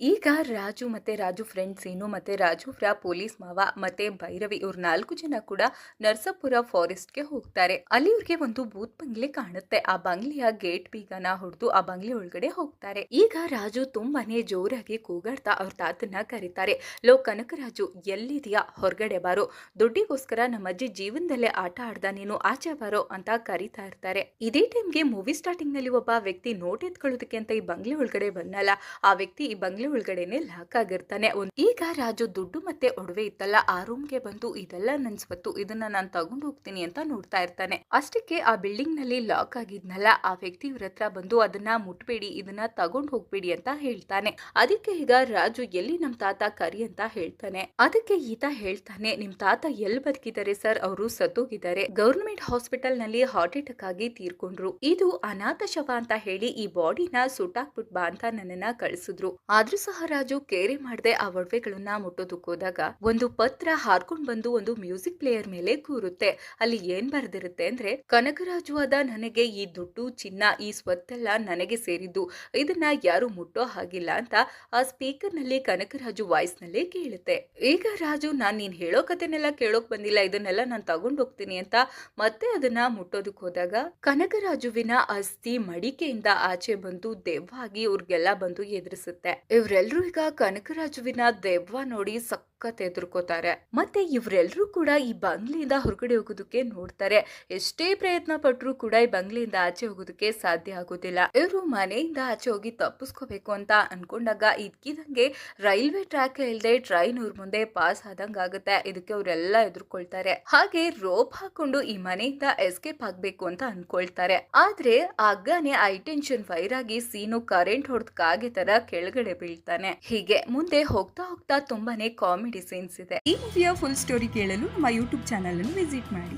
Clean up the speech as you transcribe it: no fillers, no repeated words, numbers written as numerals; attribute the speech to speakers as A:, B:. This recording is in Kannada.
A: ಈಗ ರಾಜು ಮತ್ತೆ ರಾಜು ಫ್ರೆಂಡ್ ಸೀನು ಮತ್ತೆ ರಾಜುರ ಪೊಲೀಸ್ ಮಾವ ಮತ್ತೆ ಭೈರವಿ ಇವ್ರ 4 ಜನ ಕೂಡ ನರಸಾಪುರ ಫಾರೆಸ್ಟ್ ಗೆ ಹೋಗ್ತಾರೆ. ಅಲ್ಲಿ ಇವ್ರಿಗೆ ಒಂದು ಭೂತ್ ಬಂಗ್ಲೆ ಕಾಣುತ್ತೆ. ಆ ಬಂಗ್ಲೆಯ ಗೇಟ್ ಬೀಗನ ಹೊಡೆದು ಆ ಬಂಗ್ಲೆ ಒಳಗಡೆ ಹೋಗ್ತಾರೆ. ಈಗ ರಾಜು ತುಂಬಾನೇ ಜೋರಾಗಿ ಕೂಗಾಡ್ತಾ ಅವ್ರ ತಾತನ್ನ ಕರೀತಾರೆ. ಲೋ ಕನಕರಾಜು, ಎಲ್ಲಿದೆಯಾ? ಹೊರಗಡೆ ಬಾರೋ, ದುಡ್ಡಿಗೋಸ್ಕರ ನಮ್ಮ ಅಜ್ಜಿ ಜೀವನದಲ್ಲೇ ಆಟ ಆಡ್ದ, ನೀನು ಆಚೆ ಬಾರೋ ಅಂತ ಕರೀತಾ ಇರ್ತಾರೆ. ಇದೇ ಟೈಮ್ಗೆ ಮೂವಿ ಸ್ಟಾರ್ಟಿಂಗ್ ನಲ್ಲಿ ಒಬ್ಬ ವ್ಯಕ್ತಿ ನೋಟ್ ಎತ್ಕೊಳ್ಳೋದಕ್ಕೆ ಅಂತ ಈ ಬಂಗ್ಲೆ ಒಳಗಡೆ ಬಂದಲ್ಲ, ಆ ವ್ಯಕ್ತಿ ಈ ಬಂಗ್ಲೆ ಒಳಗಡೆನೆ ಲಾಕ್ ಆಗಿರ್ತಾನೆ. ಈಗ ರಾಜು ದುಡ್ಡು ಮತ್ತೆ ಒಡವೆ ಇತ್ತಲ್ಲ ಆ ರೂಮ್ಗೆ ಬಂದು ಇದೆಲ್ಲ ನನ್ ಸ್ವತ್ತು, ಇದನ್ನ ನಾನು ತಗೊಂಡು ಹೋಗ್ತೀನಿ ಅಂತ ನೋಡ್ತಾ ಇರ್ತಾನೆ. ಅಷ್ಟಕ್ಕೆ ಆ ಬಿಲ್ಡಿಂಗ್ ನಲ್ಲಿ ಲಾಕ್ ಆಗಿದ್ನಲ್ಲ ಆ ವ್ಯಕ್ತಿ ಇವ್ರ ಹತ್ರ ಬಂದು ಅದನ್ನ ಮುಟ್ಬೇಡಿ, ಇದನ್ನ ತಗೊಂಡು ಹೋಗ್ಬೇಡಿ ಅಂತ ಹೇಳ್ತಾನೆ. ಅದಕ್ಕೆ ಈಗ ರಾಜು ಎಲ್ಲಿ ನಮ್ ತಾತ ಕರಿ ಅಂತ ಹೇಳ್ತಾನೆ. ಅದಕ್ಕೆ ಈತ ಹೇಳ್ತಾನೆ, ನಿಮ್ ತಾತ ಎಲ್ಲಿ ಬದುಕಿದ್ದಾರೆ ಸರ್? ಅವರು ಸತ್ತೋಗಿದ್ದಾರೆ, ಗವರ್ನಮೆಂಟ್ ಹಾಸ್ಪಿಟಲ್ ನಲ್ಲಿ ಹಾರ್ಟ್ ಅಟ್ಯಾಕ್ ಆಗಿ ತೀರ್ಕೊಂಡ್ರು. ಇದು ಅನಾಥ ಶವ ಅಂತ ಹೇಳಿ ಈ ಬಾಡಿನ ಸುಟ್ಟಾಕ್ಬಿಟ್ ಬಾ ಅಂತ ನನ್ನನ್ನ ಕಳಿಸಿದ್ರು. ಆದ್ರೂ ಸಹ ರಾಜು ಕೇರೆ ಮಾಡದೆ ಆ ಒಡವೆಗಳನ್ನ ಮುಟ್ಟೋದಕ್ಕೆ ಹೋದಾಗ ಒಂದು ಪತ್ರ ಹಾರ್ಕೊಂಡ್ ಬಂದು ಒಂದು ಮ್ಯೂಸಿಕ್ ಪ್ಲೇಯರ್ ಮೇಲೆ ಕೂರುತ್ತೆ. ಅಲ್ಲಿ ಏನ್ ಬರ್ದಿರುತ್ತೆ ಅಂದ್ರೆ, ಕನಕರಾಜು ಆದ ನನಗೆ ಈ ದುಡ್ಡು ಚಿನ್ನ ಈ ಸ್ವತ್ತೆಲ್ಲ ನನಗೆ ಸೇರಿದ್ದು, ಇದನ್ನ ಯಾರು ಮುಟ್ಟೋ ಹಾಗಿಲ್ಲ ಅಂತ ಆ ಸ್ಪೀಕರ್ ನಲ್ಲಿ ಕನಕರಾಜು ವಾಯ್ಸ್ ನಲ್ಲಿ ಕೇಳುತ್ತೆ. ಈಗ ರಾಜು, ನೀನ್ ಹೇಳೋ ಕಥೆನೆಲ್ಲ ಕೇಳೋಕ್ ಬಂದಿಲ್ಲ, ಇದನ್ನೆಲ್ಲ ನಾನ್ ತಗೊಂಡ್ ಹೋಗ್ತೀನಿ ಅಂತ ಮತ್ತೆ ಅದನ್ನ ಮುಟ್ಟೋದಕ್ ಹೋದಾಗ ಕನಕರಾಜುವಿನ ಅಸ್ಥಿ ಮಡಿಕೆಯಿಂದ ಆಚೆ ಬಂದು ದೆವ್ವಾಗಿ ಇವ್ರಿಗೆಲ್ಲ ಬಂದು ಎದುರಿಸುತ್ತೆ. ಇವರೆಲ್ಲರೂ ಈಗ ಕನಕರಾಜುವಿನ ದೆವ್ವ ನೋಡಿ ಸಖತ್ ಎದುರ್ಕೋತಾರೆ. ಮತ್ತೆ ಇವರೆಲ್ಲರೂ ಕೂಡ ಈ ಬಂಗ್ಲೆಯಿಂದ ಹೊರಗಡೆ ಹೋಗೋದಕ್ಕೆ ನೋಡ್ತಾರೆ. ಎಷ್ಟೇ ಪ್ರಯತ್ನ ಪಟ್ಟರು ಕೂಡ ಈ ಬಂಗ್ಲೆಯಿಂದ ಆಚೆ ಹೋಗೋದಕ್ಕೆ ಸಾಧ್ಯ ಆಗೋದಿಲ್ಲ. ಇವರು ಮನೆಯಿಂದ ಆಚೆ ಹೋಗಿ ತಪ್ಪಿಸ್ಕೋಬೇಕು ಅಂತ ಅನ್ಕೊಂಡಾಗ ಇದ್ಕಿದಂಗೆ ರೈಲ್ವೆ ಟ್ರ್ಯಾಕ್ ಇಲ್ದೆ ಟ್ರೈನ್ ಇವ್ರ ಮುಂದೆ ಪಾಸ್ ಆದಂಗ ಆಗುತ್ತೆ. ಇದಕ್ಕೆ ಅವರೆಲ್ಲ ಎದುರ್ಕೊಳ್ತಾರೆ. ಹಾಗೆ ರೋಪ್ ಹಾಕೊಂಡು ಈ ಮನೆಯಿಂದ ಎಸ್ಕೇಪ್ ಆಗ್ಬೇಕು ಅಂತ ಅನ್ಕೊಳ್ತಾರೆ. ಆದ್ರೆ ಆಗಾನೆ ಹೈಟೆನ್ಷನ್ ವೈರ್ ಆಗಿ ಸೀನು ಕರೆಂಟ್ ಹೊಡೆದ ಕಾಗೆ ತರ ಕೆಳಗಡೆ ಬೀಳ್ತಾನೆ. ಹೀಗೆ ಮುಂದೆ ಹೋಗ್ತಾ ಹೋಗ್ತಾ ತುಂಬಾನೇ ಕಾಮಿಡಿ ಸೀನ್ಸ್ ಇದೆ.
B: ಈ ಮೂವಿಯ ಫುಲ್ ಸ್ಟೋರಿ ಕೇಳಲು ನಮ್ಮ ಯೂಟ್ಯೂಬ್ ಚಾನಲ್ ಅನ್ನು ವಿಸಿಟ್ ಮಾಡಿ.